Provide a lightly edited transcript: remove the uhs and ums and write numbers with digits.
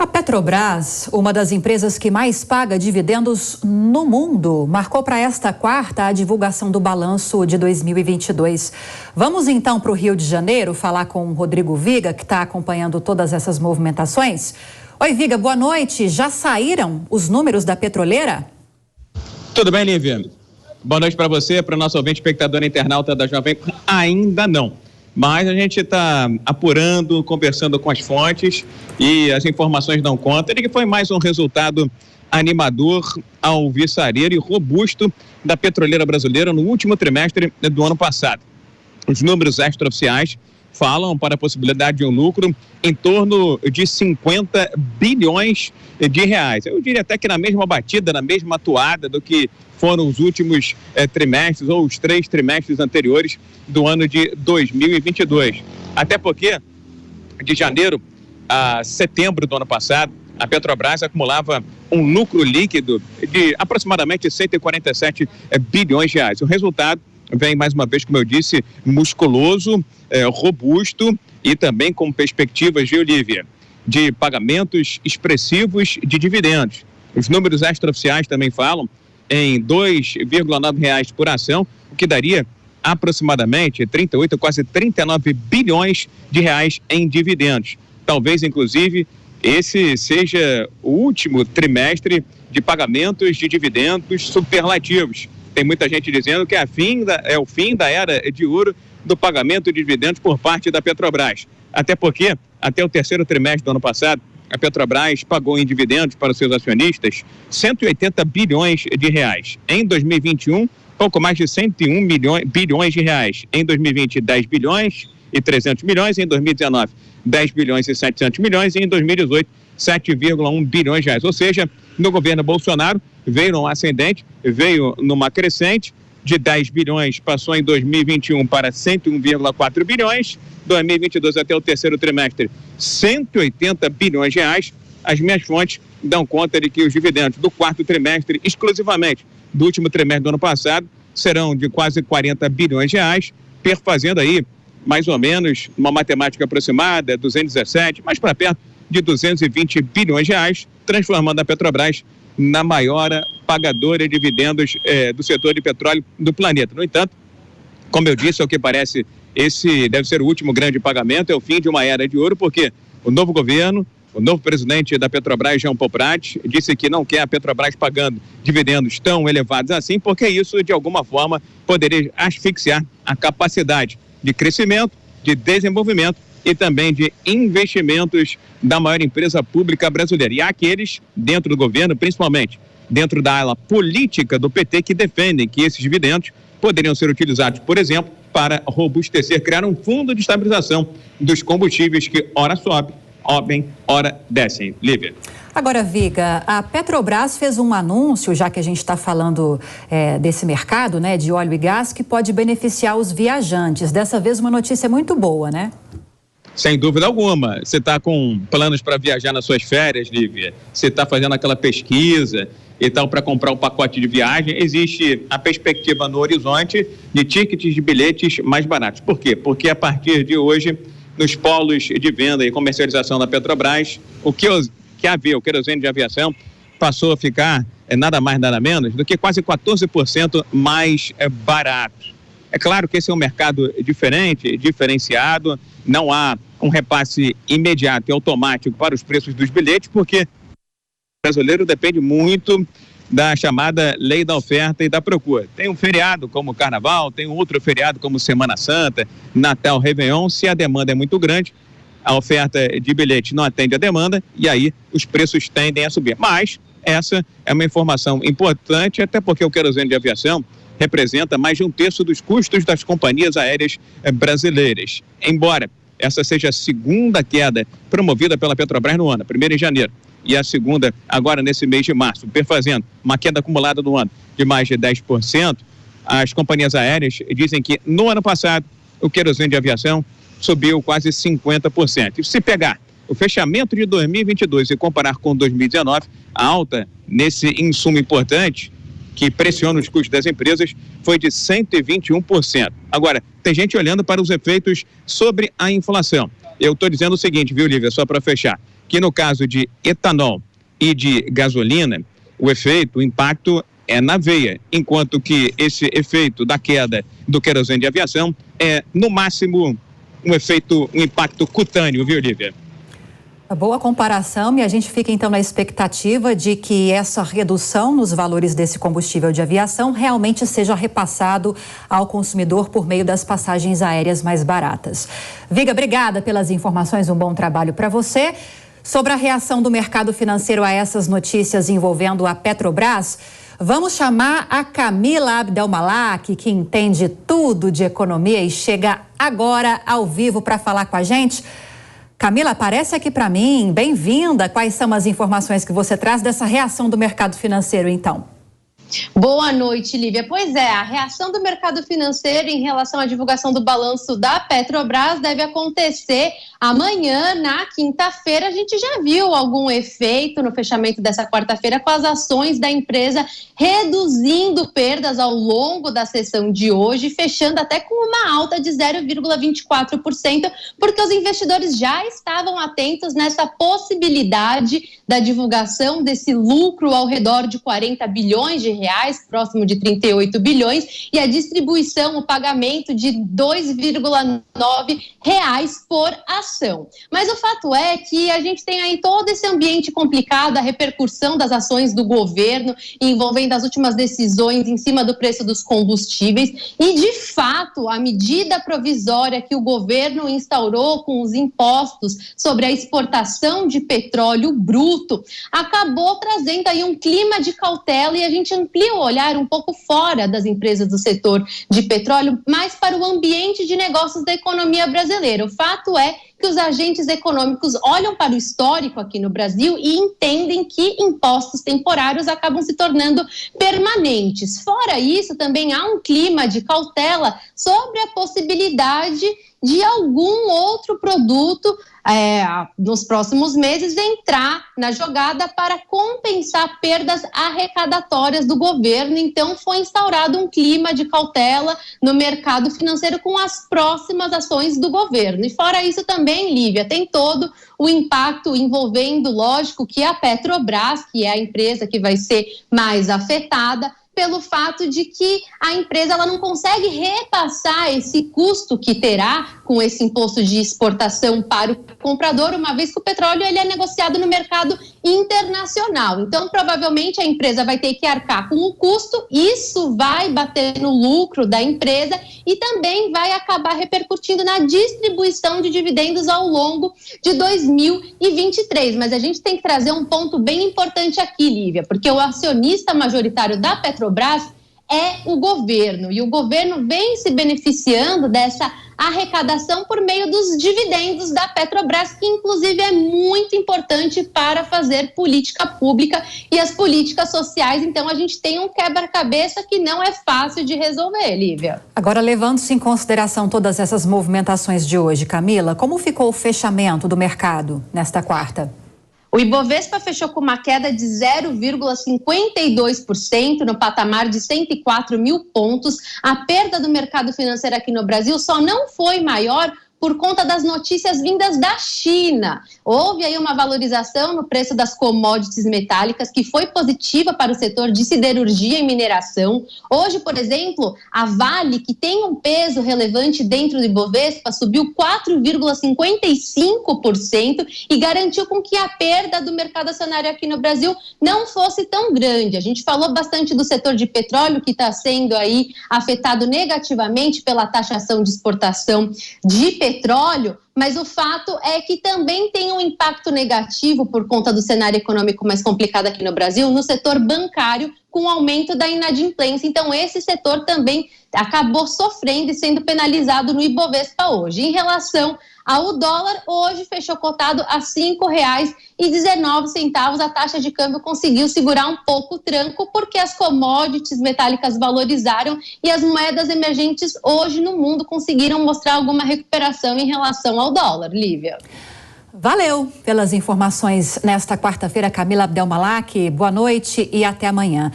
A Petrobras, uma das empresas que mais paga dividendos no mundo, marcou para esta quarta a divulgação do balanço de 2022. Vamos então para o Rio de Janeiro falar com o Rodrigo Viga, que está acompanhando todas essas movimentações. Oi, Viga, boa noite. Já saíram os números da petroleira? Tudo bem, Lívia? Boa noite para você, para o nosso ouvinte espectador internauta da Jovem Pan. Ainda não. Mas a gente está apurando, conversando com as fontes e as informações dão conta de que foi mais um resultado animador, alvissareiro e robusto da petroleira brasileira no último trimestre do ano passado. Os números extraoficiais falam para a possibilidade de um lucro em torno de 50 bilhões de reais. Eu diria até que na mesma batida, na mesma atuada do que foram os últimos trimestres ou os 3 trimestres anteriores do ano de 2022. Até porque, de janeiro a setembro do ano passado, a Petrobras acumulava um lucro líquido de aproximadamente 147 bilhões de reais. O resultado vem, mais uma vez, como eu disse, musculoso, robusto e também com perspectivas, viu, Lívia, de pagamentos expressivos de dividendos. Os números extraoficiais também falam em R$ 2,9 por ação, o que daria aproximadamente 38, quase 39 bilhões de reais em dividendos. Talvez, inclusive, esse seja o último trimestre de pagamentos de dividendos superlativos. Tem muita gente dizendo que é o fim da era de ouro do pagamento de dividendos por parte da Petrobras. Até porque, até o terceiro trimestre do ano passado, a Petrobras pagou em dividendos para os seus acionistas 180 bilhões de reais. Em 2021, pouco mais de 101 bilhões de reais. Em 2020, 10 bilhões e 300 milhões. Em 2019, 10 bilhões e 700 milhões. E em 2018, 7,1 bilhões de reais. Ou seja, no governo Bolsonaro, veio num ascendente, veio numa crescente, de 10 bilhões passou em 2021 para 101,4 bilhões, 2022 até o terceiro trimestre, 180 bilhões de reais. As minhas fontes dão conta de que os dividendos do quarto trimestre, exclusivamente do último trimestre do ano passado, serão de quase 40 bilhões de reais, perfazendo aí mais ou menos uma matemática aproximada, 217, mais para perto de 220 bilhões de reais, transformando a Petrobras na maior pagadora de dividendos do setor de petróleo do planeta. No entanto, como eu disse, ao que parece, esse deve ser o último grande pagamento, é o fim de uma era de ouro, porque o novo governo, o novo presidente da Petrobras, Jean Paul Prat, disse que não quer a Petrobras pagando dividendos tão elevados assim, porque isso, de alguma forma, poderia asfixiar a capacidade de crescimento, de desenvolvimento e também de investimentos da maior empresa pública brasileira. E há aqueles dentro do governo, principalmente dentro da ala política do PT, que defendem que esses dividendos poderiam ser utilizados, por exemplo, para robustecer, criar um fundo de estabilização dos combustíveis que ora sobem, ora descem. Lívia. Agora, Viga, a Petrobras fez um anúncio, já que a gente está falando desse mercado, né, de óleo e gás, que pode beneficiar os viajantes. Dessa vez, uma notícia muito boa, né? Sem dúvida alguma. Você está com planos para viajar nas suas férias, Lívia? Você está fazendo aquela pesquisa e tal para comprar um pacote de viagem? Existe a perspectiva no horizonte de tickets de bilhetes mais baratos. Por quê? Porque a partir de hoje, nos polos de venda e comercialização da Petrobras, o querosene de aviação passou a ficar nada mais, nada menos do que quase 14% mais barato. É claro que esse é um mercado diferente, diferenciado, não há um repasse imediato e automático para os preços dos bilhetes, porque o brasileiro depende muito da chamada lei da oferta e da procura. Tem um feriado como Carnaval, tem um outro feriado como Semana Santa, Natal, Réveillon. Se a demanda é muito grande, a oferta de bilhete não atende a demanda e aí os preços tendem a subir. Mas essa é uma informação importante, até porque o querosene de aviação representa mais de 1/3 dos custos das companhias aéreas brasileiras. Embora essa seja a segunda queda promovida pela Petrobras no ano, a primeira em janeiro e a segunda agora nesse mês de março, perfazendo uma queda acumulada no ano de mais de 10%, as companhias aéreas dizem que no ano passado o querosene de aviação subiu quase 50%. E se pegar o fechamento de 2022 e comparar com 2019, a alta nesse insumo importante que pressiona os custos das empresas foi de 121%. Agora, tem gente olhando para os efeitos sobre a inflação. Eu estou dizendo o seguinte, viu, Lívia, só para fechar. que no caso de etanol e de gasolina, o impacto é na veia, enquanto que esse efeito da queda do querosene de aviação é, no máximo, um impacto cutâneo, viu, Lívia? Boa comparação, e a gente fica então na expectativa de que essa redução nos valores desse combustível de aviação realmente seja repassado ao consumidor por meio das passagens aéreas mais baratas. Viga, obrigada pelas informações, um bom trabalho para você. Sobre a reação do mercado financeiro a essas notícias envolvendo a Petrobras, vamos chamar a Camila Abdelmalak, que entende tudo de economia e chega agora ao vivo para falar com a gente. Camila, aparece aqui para mim, bem-vinda. Quais são as informações que você traz dessa reação do mercado financeiro, então? Boa noite, Lívia. Pois é, a reação do mercado financeiro em relação à divulgação do balanço da Petrobras deve acontecer amanhã, na quinta-feira. A gente já viu algum efeito no fechamento dessa quarta-feira com as ações da empresa reduzindo perdas ao longo da sessão de hoje, fechando até com uma alta de 0,24%, porque os investidores já estavam atentos nessa possibilidade da divulgação desse lucro ao redor de 40 bilhões de reais, próximo de 38 bilhões, e a distribuição, o pagamento de R$ 2,9 por ação. Mas o fato é que a gente tem aí todo esse ambiente complicado, a repercussão das ações do governo envolvendo as últimas decisões em cima do preço dos combustíveis e, de fato, a medida provisória que o governo instaurou com os impostos sobre a exportação de petróleo bruto acabou trazendo aí um clima de cautela, e a gente amplia o olhar um pouco fora das empresas do setor de petróleo, mais para o ambiente de negócios da economia brasileira. O fato é que os agentes econômicos olham para o histórico aqui no Brasil e entendem que impostos temporários acabam se tornando permanentes. Fora isso, também há um clima de cautela sobre a possibilidade de algum outro produto nos próximos meses entrar na jogada para compensar perdas arrecadatórias do governo. Então, foi instaurado um clima de cautela no mercado financeiro com as próximas ações do governo. E fora isso também, Lívia, tem todo o impacto envolvendo, lógico, que a Petrobras, que é a empresa que vai ser mais afetada, pelo fato de que a empresa ela não consegue repassar esse custo que terá com esse imposto de exportação para o comprador, uma vez que o petróleo ele é negociado no mercado internacional. Então, provavelmente, a empresa vai ter que arcar com o custo, isso vai bater no lucro da empresa e também vai acabar repercutindo na distribuição de dividendos ao longo de 2023. Mas a gente tem que trazer um ponto bem importante aqui, Lívia, porque o acionista majoritário da Petrobras é o governo, e o governo vem se beneficiando dessa arrecadação por meio dos dividendos da Petrobras, que inclusive é muito importante para fazer política pública e as políticas sociais. Então a gente tem um quebra-cabeça que não é fácil de resolver, Lívia. Agora, levando-se em consideração todas essas movimentações de hoje, Camila, como ficou o fechamento do mercado nesta quarta? O Ibovespa fechou com uma queda de 0,52% no patamar de 104 mil pontos. A perda do mercado financeiro aqui no Brasil só não foi maior por conta das notícias vindas da China. Houve aí uma valorização no preço das commodities metálicas que foi positiva para o setor de siderurgia e mineração. Hoje, por exemplo, a Vale, que tem um peso relevante dentro do Ibovespa, subiu 4,55% e garantiu com que a perda do mercado acionário aqui no Brasil não fosse tão grande. A gente falou bastante do setor de petróleo, que está sendo aí afetado negativamente pela taxação de exportação de petróleo, mas o fato é que também tem um impacto negativo por conta do cenário econômico mais complicado aqui no Brasil, no setor bancário, com o aumento da inadimplência. Então, esse setor também acabou sofrendo e sendo penalizado no Ibovespa hoje. Em relação ao dólar, hoje fechou cotado a R$ 5,19. A taxa de câmbio conseguiu segurar um pouco o tranco, porque as commodities metálicas valorizaram e as moedas emergentes hoje no mundo conseguiram mostrar alguma recuperação em relação ao dólar, Lívia. Valeu pelas informações nesta quarta-feira, Camila Abdelmalak. Boa noite e até amanhã.